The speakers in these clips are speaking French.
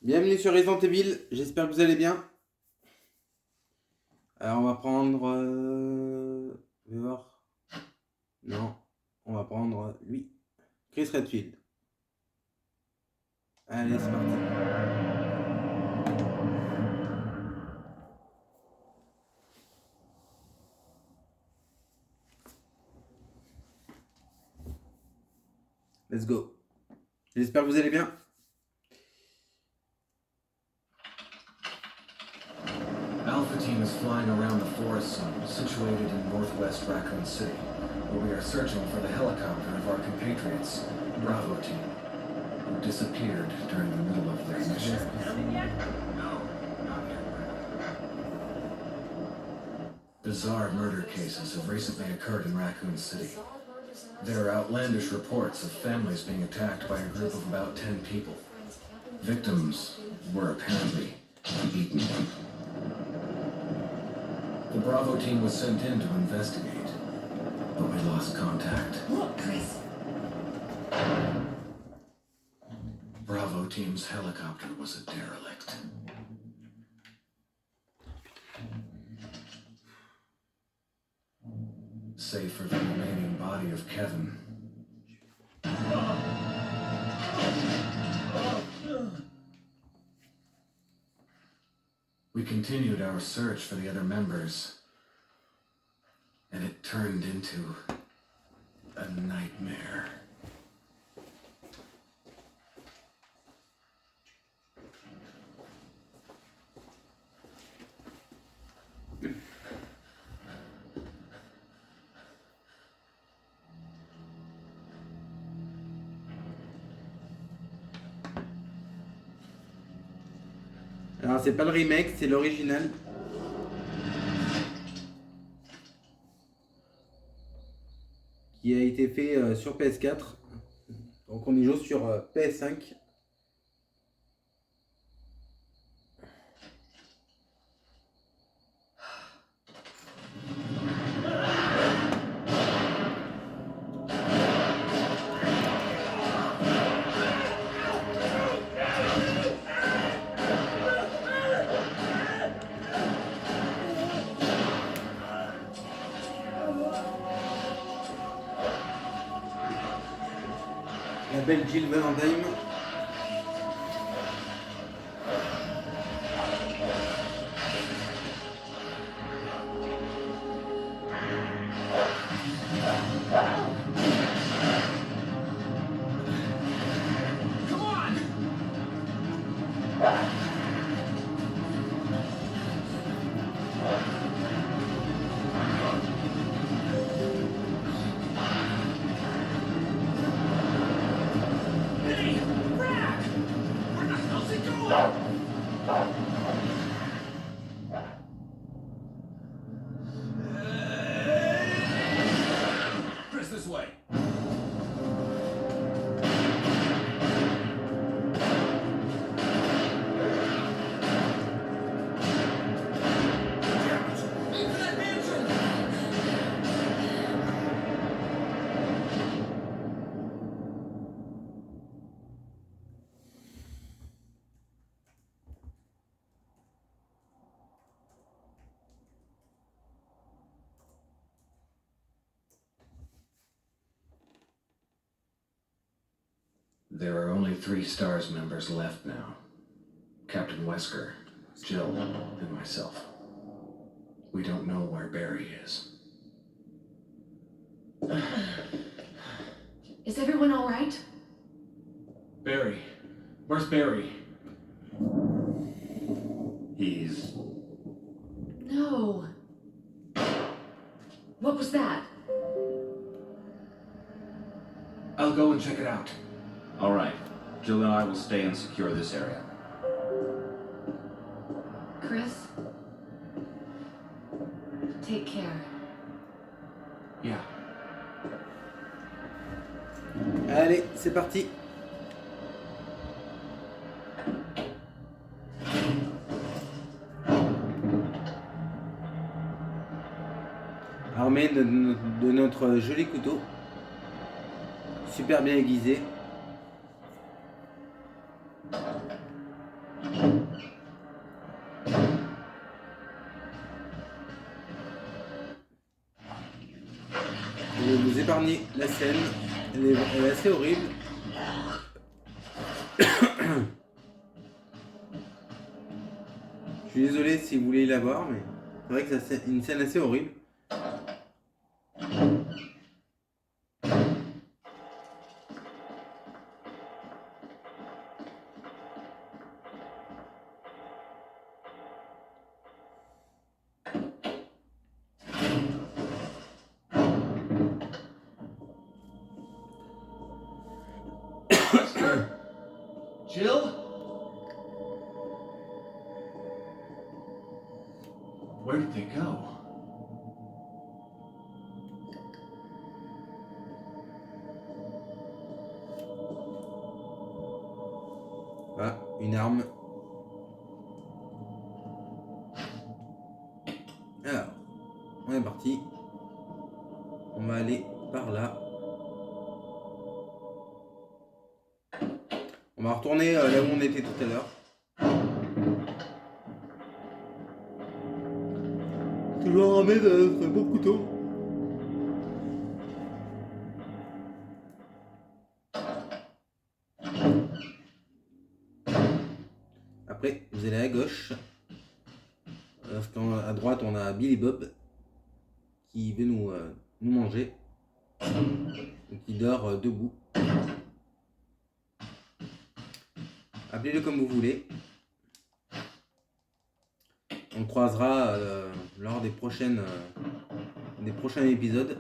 Bienvenue sur Resident Evil, j'espère que vous allez bien. Alors on va prendre... Je vais voir. Non, on va prendre lui. Chris Redfield. Allez, c'est parti. Let's go. J'espère que vous allez bien. Alpha Team is flying around the forest zone situated in northwest Raccoon City, where we are searching for the helicopter of our compatriots, Bravo Team, who disappeared during the middle of their mission. No, not yet. Bizarre murder cases have recently occurred in Raccoon City. There are outlandish reports of families being attacked by a group of about 10 people. Victims were apparently eaten. The Bravo team was sent in to investigate, but we lost contact. Look, Chris. Bravo team's helicopter was a derelict. Save for the remaining body of Kevin. We continued our search for the other members, and it turned into a nightmare. Alors c'est pas le remake, c'est l'original. Qui a été fait sur PS4. Donc on y joue sur PS5. La belle Jill Valentine. Come on! Hey, Rack! Where the hell's he going? Chris, this way. Into that mansion! There are only 3 STARS members left now. Captain Wesker, Jill, and myself. We don't know where Barry is. Is everyone all right? Barry? Where's Barry? He's... No. What was that? I'll go and check it out. All right. Jill and I will stay and secure this area. Chris? Take care. Yeah. Allez, c'est parti. Armé de notre joli couteau. Super bien aiguisé. Je vais vous épargner la scène. Elle est assez horrible. Je suis désolé si vous voulez la voir, mais c'est vrai que c'est une scène assez horrible. Jill? Where did they go? Voilà, une arme. Alors, on est parti. On va aller par là. On va retourner là où on était tout à l'heure. Toujours armé de notre beau couteau. Après, vous allez à gauche. Parce qu'à droite, on a Billy Bob qui veut nous manger. Donc, il dort debout. Appelez-le comme vous voulez. On le croisera lors des prochains épisodes.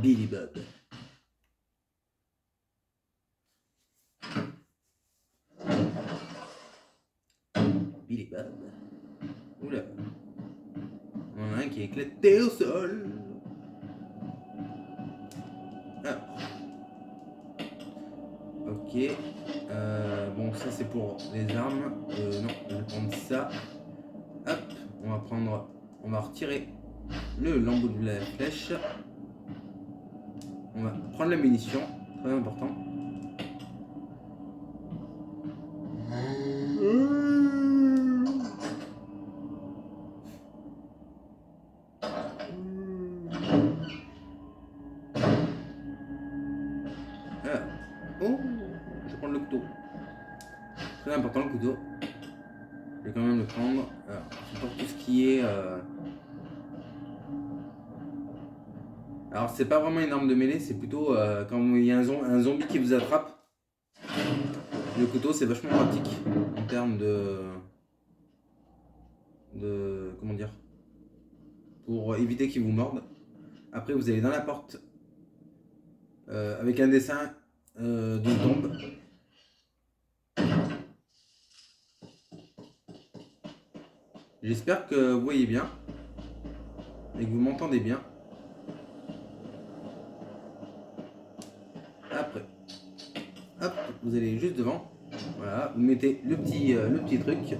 Billy Bob. Billy Bob. Oula. On en a un qui est éclaté au sol. Ah. Ok. Bon, ça c'est pour les armes. Non, je vais prendre ça. Hop. On va retirer le lambeau de la flèche. On va prendre la munition. Très important. Oh, je vais prendre le couteau. Très important le couteau. Je vais quand même le prendre. C'est pour tout ce qui est. Alors c'est pas vraiment une arme de mêlée, c'est plutôt quand il y a un zombie qui vous attrape. Le couteau c'est vachement pratique en termes de comment dire, pour éviter qu'il vous morde. Après vous allez dans la porte avec un dessin d'une tombe. J'espère que vous voyez bien et que vous m'entendez bien. Après, hop, vous allez juste devant. Voilà, vous mettez le petit truc.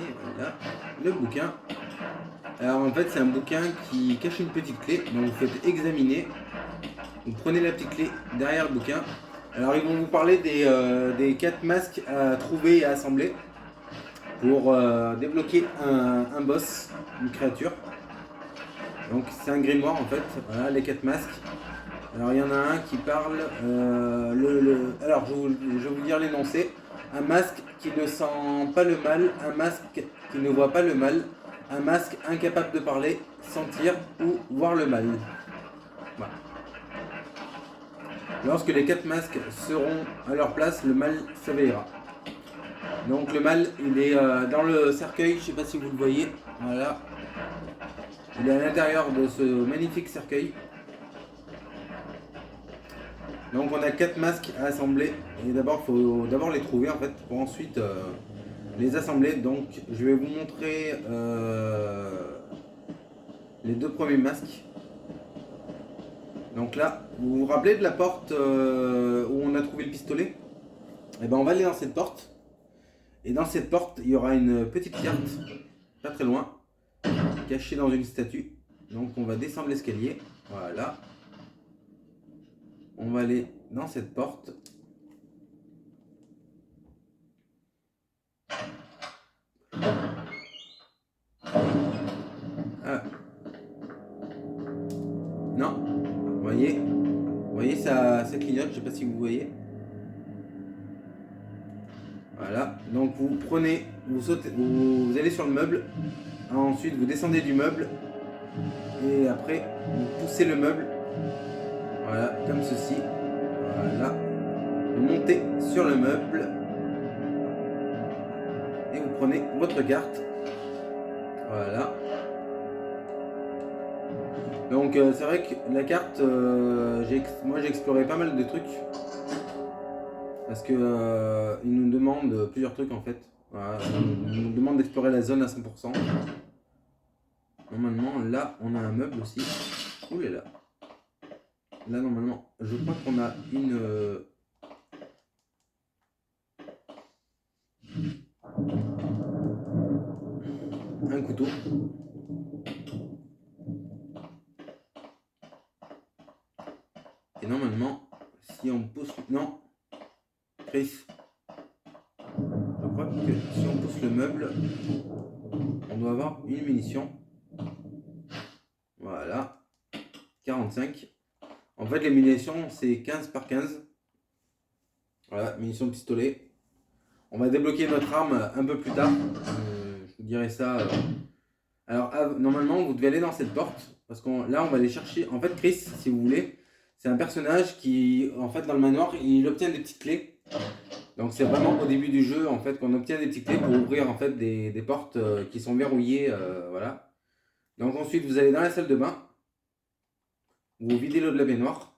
Et voilà, le bouquin. Alors en fait c'est un bouquin qui cache une petite clé, donc vous faites examiner. Vous prenez la petite clé derrière le bouquin. Alors ils vont vous parler des 4 masques à trouver et à assembler pour débloquer un boss, une créature. Donc c'est un grimoire en fait, voilà les 4 masques. Alors il y en a un qui parle, alors je vais vous dire l'énoncé. Un masque qui ne sent pas le mal, un masque qui ne voit pas le mal, un masque incapable de parler, sentir ou voir le mal. Voilà. Lorsque les 4 masques seront à leur place, le mal s'éveillera. Donc le mal, il est dans le cercueil, je ne sais pas si vous le voyez. Voilà. Il est à l'intérieur de ce magnifique cercueil. Donc on a 4 masques à assembler. Et d'abord, il faut d'abord les trouver en fait, pour ensuite les assembler. Donc je vais vous montrer les 2 premiers masques. Donc là, vous vous rappelez de la porte où on a trouvé le pistolet? Et ben on va aller dans cette porte. Et dans cette porte, il y aura une petite carte, pas très loin, cachée dans une statue. Donc on va descendre l'escalier. Voilà. On va aller dans cette porte. Ah. Non. Vous voyez ça clignote, je sais pas si vous voyez. Voilà, donc vous prenez, vous sautez, vous allez sur le meuble, ensuite vous descendez du meuble, et après vous poussez le meuble, voilà, comme ceci, voilà, vous montez sur le meuble, et vous prenez votre carte, voilà. Donc c'est vrai que la carte, moi j'ai exploré pas mal de trucs. Parce que il nous demande plusieurs trucs en fait. Voilà, il nous demande d'explorer la zone à 100%. Normalement, là, on a un meuble aussi. Ouh là là. Là, normalement, je crois qu'on a un couteau. Et normalement, si on pousse... Non, Chris. Je crois que si on pousse le meuble, on doit avoir une munition. Voilà. 45. En fait, les munitions, c'est 15 par 15. Voilà, munitions de pistolet. On va débloquer notre arme un peu plus tard. Je vous dirai ça. Alors, normalement, vous devez aller dans cette porte. Parce que là, on va aller chercher... En fait, Chris, si vous voulez, c'est un personnage qui, en fait, dans le manoir, il obtient des petites clés. Donc, c'est vraiment au début du jeu, en fait, qu'on obtient des petites clés pour ouvrir, en fait, des portes qui sont verrouillées. Voilà. Donc, ensuite, vous allez dans la salle de bain. Vous videz l'eau de la baignoire.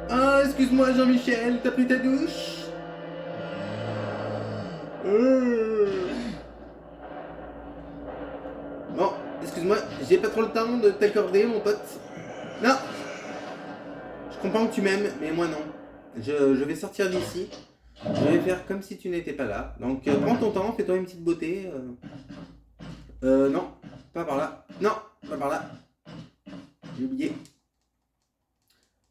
Ah, excuse-moi Jean-Michel, t'as pris ta douche? Bon, excuse-moi, j'ai pas trop le temps de t'accorder mon pote. Non. Je comprends que tu m'aimes, mais moi non. Je vais sortir d'ici. Je vais faire comme si tu n'étais pas là. Donc prends ton temps, fais-toi une petite beauté. Non, pas par là. Non, pas par là. J'ai oublié.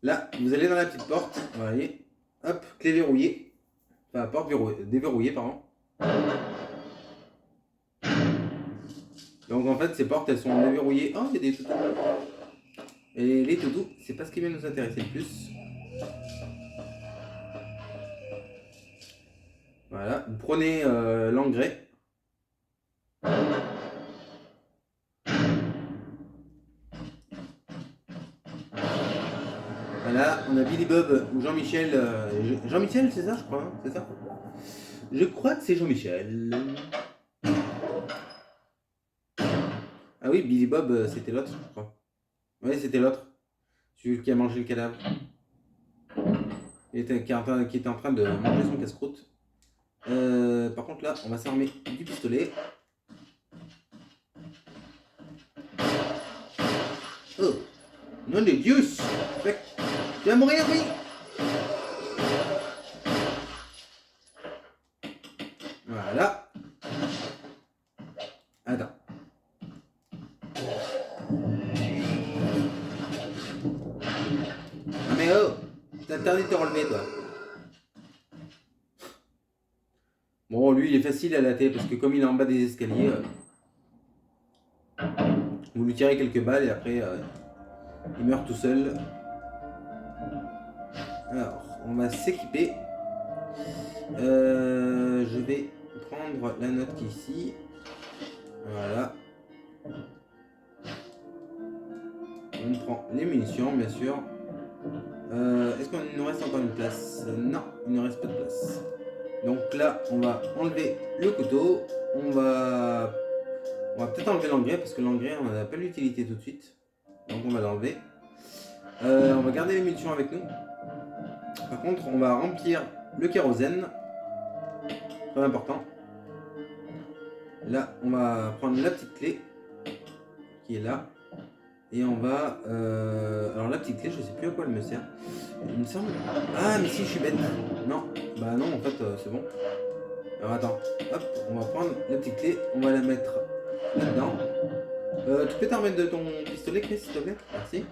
Là, vous allez dans la petite porte. Vous voyez. Hop, clé verrouillée. Enfin, porte déverrouillée, pardon. Donc en fait, ces portes, elles sont déverrouillées. Oh, il y a des toutous. Et les toutous, c'est pas ce qui va nous intéresser le plus. Voilà, vous prenez l'engrais. Voilà, on a Billy Bob ou Jean-Michel. Jean-Michel, c'est ça, je crois, hein, c'est ça? Je crois que c'est Jean-Michel. Ah oui, Billy Bob, c'était l'autre, je crois. Ouais, c'était l'autre. Celui qui a mangé le cadavre. Qui était en train de manger son casse-croûte. Par contre, là, on va s'armer du pistolet. Oh, nom de Dieu! Tu vas mourir, oui! Voilà. Attends. Ah mais oh! Je t'interdis de te relever, toi. Bon, lui, il est facile à latter parce que comme il est en bas des escaliers, vous lui tirez quelques balles et après, il meurt tout seul. Alors, on va s'équiper. Je vais prendre la note qui est ici. Voilà. On prend les munitions, bien sûr. Est-ce qu'il nous reste encore une place? Non, il ne reste pas de place. Donc là, on va enlever le couteau. On va peut-être enlever l'engrais parce que l'engrais, on n'a pas l'utilité tout de suite. Donc on va l'enlever. On va garder les munitions avec nous. Par contre, on va remplir le kérosène. Très important. Là, on va prendre la petite clé qui est là. Et on va... Alors la petite clé, je sais plus à quoi elle me sert. Il me semble... Ah, mais si, je suis bête. Non, bah non, en fait, c'est bon. Alors attends, hop, on va prendre la petite clé, on va la mettre là-dedans. Tu peux t'en remettre de ton pistolet, Chris, s'il te plaît? Merci.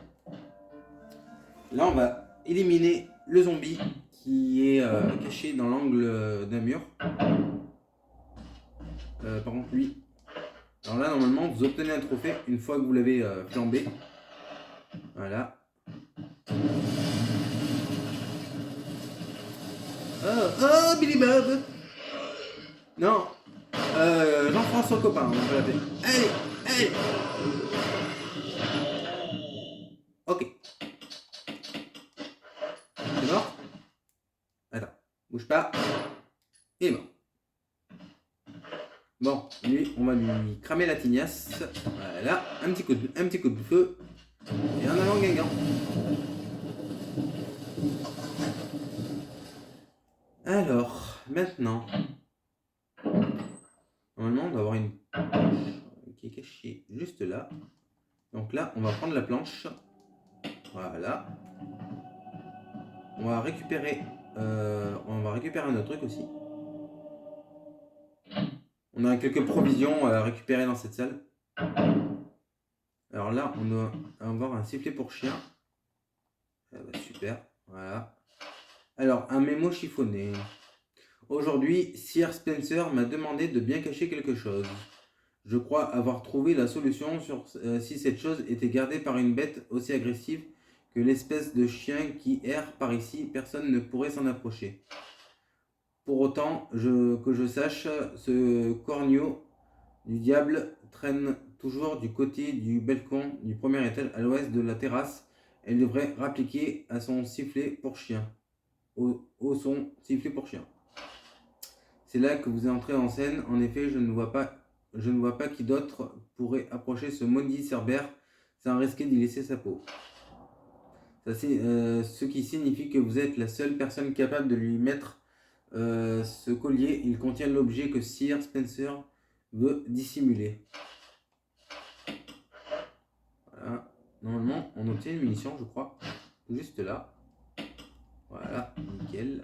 Là, on va éliminer le zombie qui est caché dans l'angle d'un mur. Par contre, lui... Alors là, normalement, vous obtenez un trophée une fois que vous l'avez flambé. Voilà. Oh, Billy Bob! Non, Jean-François Copain, on va l'appeler. Allez, allez! Ok. C'est mort? Attends, bouge pas. Il est mort. Bon, lui, on va lui cramer la tignasse. Voilà, un petit coup de feu. Et en avant Guingamp. Alors, maintenant, normalement, on doit avoir une planche qui est cachée juste là. Donc là, on va prendre la planche. Voilà. On va récupérer un autre truc aussi. On a quelques provisions à récupérer dans cette salle. Alors là, on doit avoir un sifflet pour chien. Super, voilà. Alors, un mémo chiffonné. Aujourd'hui, Sir Spencer m'a demandé de bien cacher quelque chose. Je crois avoir trouvé la solution sur si cette chose était gardée par une bête aussi agressive que l'espèce de chien qui erre par ici, personne ne pourrait s'en approcher. Pour autant, que je sache, ce corneau du diable traîne toujours du côté du balcon du premier étage à l'ouest de la terrasse. Elle devrait rappliquer à son sifflet pour chien. Au son sifflet pour chien. C'est là que vous entrez en scène. En effet, je ne vois pas qui d'autre pourrait approcher ce maudit Cerbère sans risquer d'y laisser sa peau. Ça, c'est ce qui signifie que vous êtes la seule personne capable de lui mettre ce collier. Il contient l'objet que Sir Spencer veut dissimuler. Voilà. Normalement, on obtient une munition, je crois. Juste là. Voilà, nickel.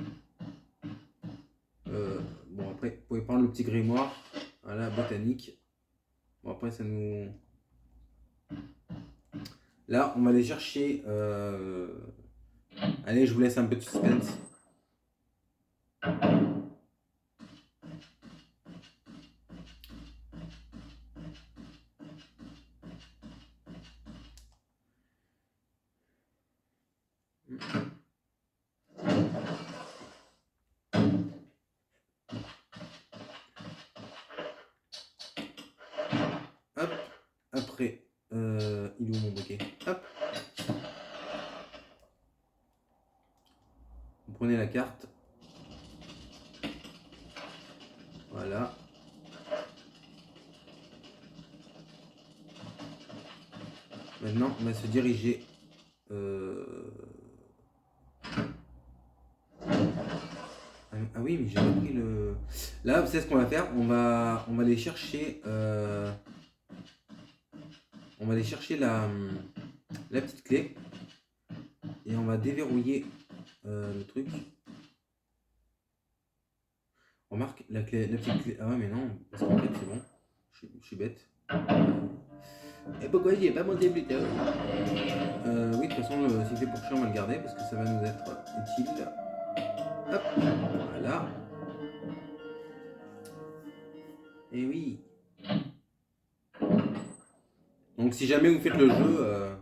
Bon, après, vous pouvez prendre le petit grimoire. Voilà, botanique. Bon, après, ça nous... Là, on va aller chercher... Allez, je vous laisse un peu de suspense. Hop, après, il est où mon briquet? Hop. Vous prenez la carte. Voilà. Maintenant, on va se diriger. Ah oui, mais j'ai pas pris le... Là, vous savez ce qu'on va faire? On va aller chercher... On va aller chercher la petite clé. Et on va déverrouiller le truc. Remarque, la petite clé... Ah ouais, mais non, parce qu'en fait, c'est bon. Je suis bête. Et pourquoi j'y ai pas monté plus tôt? Oui, de toute façon, le sifflet pour chien, on va le garder parce que ça va nous être utile. Hop, voilà. Et oui. Donc si jamais vous faites le jeu,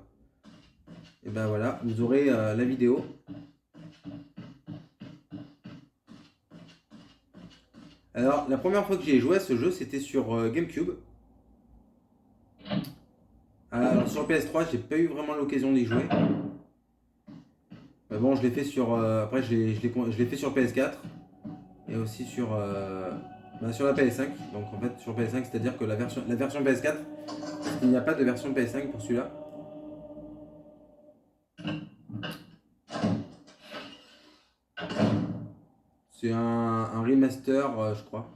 et ben voilà, vous aurez la vidéo. Alors, la première fois que j'ai joué à ce jeu, c'était sur GameCube. Alors, sur PS3, j'ai pas eu vraiment l'occasion d'y jouer. Mais bon, je l'ai fait sur... après, je l'ai fait sur PS4. Et aussi sur la PS5. Donc, en fait, sur PS5, c'est-à-dire que la version PS4, il n'y a pas de version PS5 pour celui-là. C'est un remaster, je crois,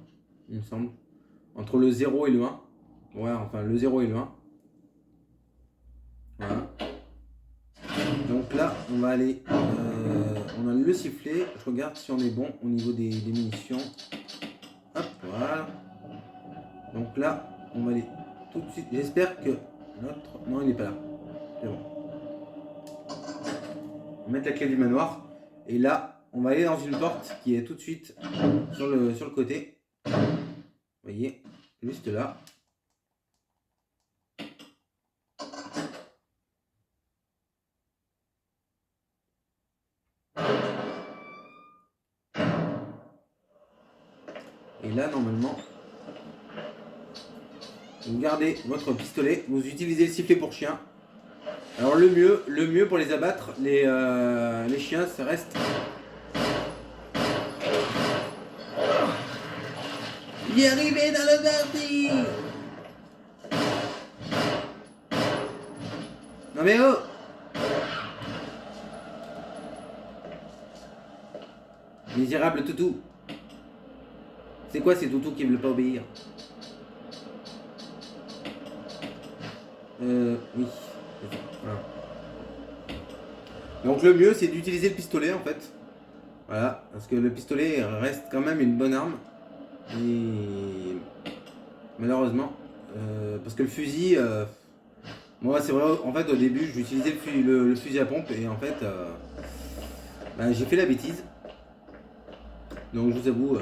il me semble. Entre le 0 et le 1. Ouais, enfin le 0 et le 1. Voilà. Donc là, on va aller... on a le sifflet. Je regarde si on est bon au niveau des munitions. Hop, voilà. Donc là, on va aller tout de suite. J'espère que notre... Non, il n'est pas là. C'est bon. On va mettre la clé du manoir. Et là, on va aller dans une porte qui est tout de suite sur le côté. Vous voyez, juste là. Et là, normalement, vous gardez votre pistolet, vous utilisez le sifflet pour chien. Alors le mieux pour les abattre, les chiens, ça reste... Il est arrivé dans le parti. Non mais oh! Misérable toutou. C'est quoi ces toutous qui veulent pas obéir? Oui, c'est ça. Voilà. Donc le mieux c'est d'utiliser le pistolet en fait. Voilà, parce que le pistolet reste quand même une bonne arme. Et malheureusement, parce que le fusil, moi c'est vrai, en fait au début j'utilisais le fusil à pompe et en fait j'ai fait la bêtise. Donc je vous avoue,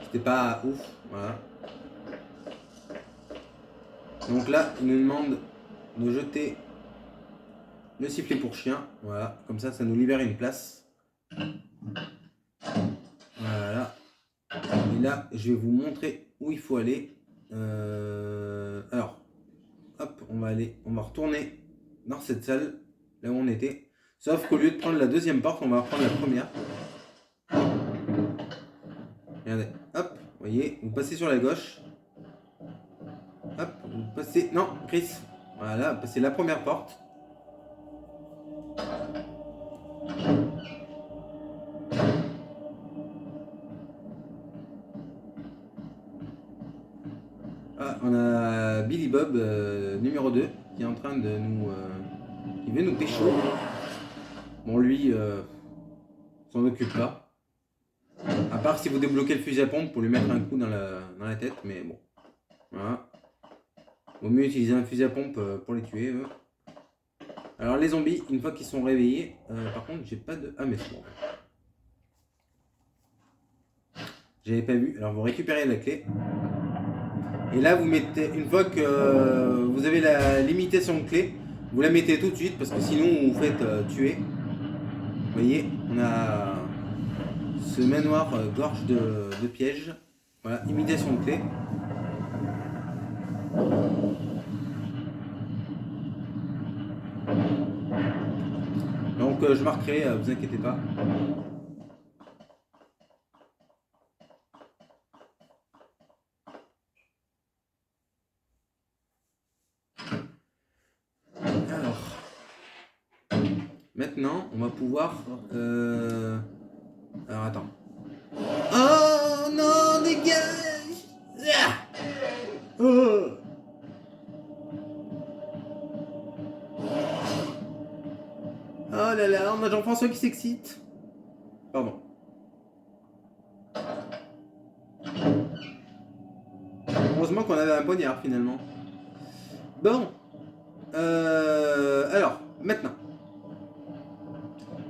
c'était pas ouf, voilà. Donc là, il nous demande de jeter le sifflet pour chien, voilà, comme ça nous libère une place. Voilà. Et là, je vais vous montrer où il faut aller. Alors, hop, on va retourner dans cette salle, là où on était. Sauf qu'au lieu de prendre la deuxième porte, on va prendre la première. Regardez, hop, vous voyez, vous passez sur la gauche. Hop, vous passez... Non, Chris. Voilà, vous passez la première porte. Ah, on a Billy Bob, numéro 2, qui est en train de nous... qui veut nous pécho. Bon, lui, s'en occupe pas. À part si vous débloquez le fusil à pompe pour lui mettre un coup dans la tête, mais bon. Voilà. Vaut mieux utiliser un fusil à pompe pour les tuer, eux. Alors les zombies, une fois qu'ils sont réveillés, par contre, j'ai pas de... Ah mais c'est bon. J'avais pas vu. Alors vous récupérez la clé. Et là, vous mettez, une fois que vous avez la limitation de clé, vous la mettez tout de suite parce que sinon vous vous faites tuer. Vous voyez, on a ce manoir gorge de pièges. Voilà, imitation de clé. Donc je marquerai, vous inquiétez pas. Alors, maintenant on va pouvoir... Alors attends. Oh non, dégage! Ah oh. Oh là là, on a Jean-François qui s'excite. Pardon. Heureusement qu'on avait un poignard finalement. Bon. Alors, maintenant.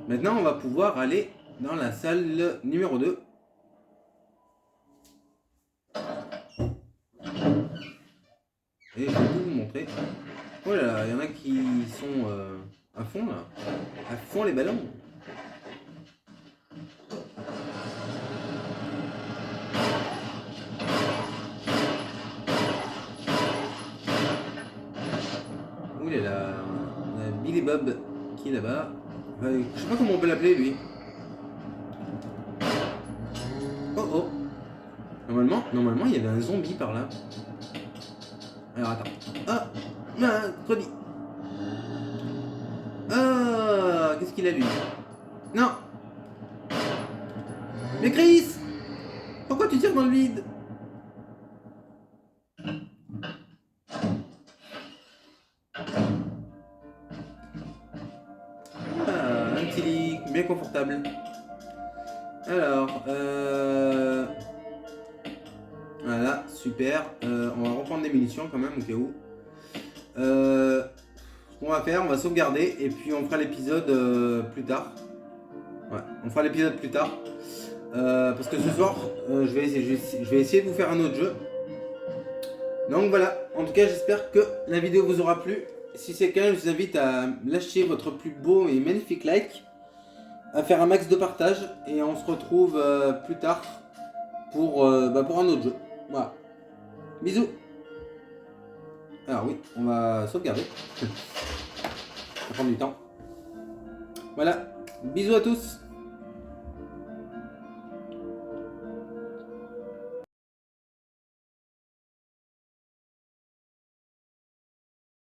Maintenant, on va pouvoir aller dans la salle numéro 2. Et je vais tout vous montrer. Oh là là, il y en a qui sont à fond là. À fond les ballons. Ouh là là, on a Billy Bob qui est là-bas. Je sais pas comment on peut l'appeler lui. Oh oh. Normalement il y avait un zombie par là. Alors attends. Ah, mercredi. Ah, qu'est-ce qu'il a lui? Non. Mais Chris, pourquoi tu tires dans le vide? Ah, un petit lit bien confortable. Alors, voilà, super. On va reprendre des munitions quand même au cas où. Ce qu'on va faire, on va sauvegarder et puis on fera l'épisode plus tard. Ouais, on fera l'épisode plus tard. Parce que ce soir, je vais essayer de vous faire un autre jeu. Donc voilà, en tout cas j'espère que la vidéo vous aura plu. Si c'est le cas, je vous invite à lâcher votre plus beau et magnifique like, à faire un max de partage et on se retrouve plus tard pour un autre jeu. Voilà. Bisous. Alors oui, on va sauvegarder. Ça prend du temps. Voilà. Bisous à tous.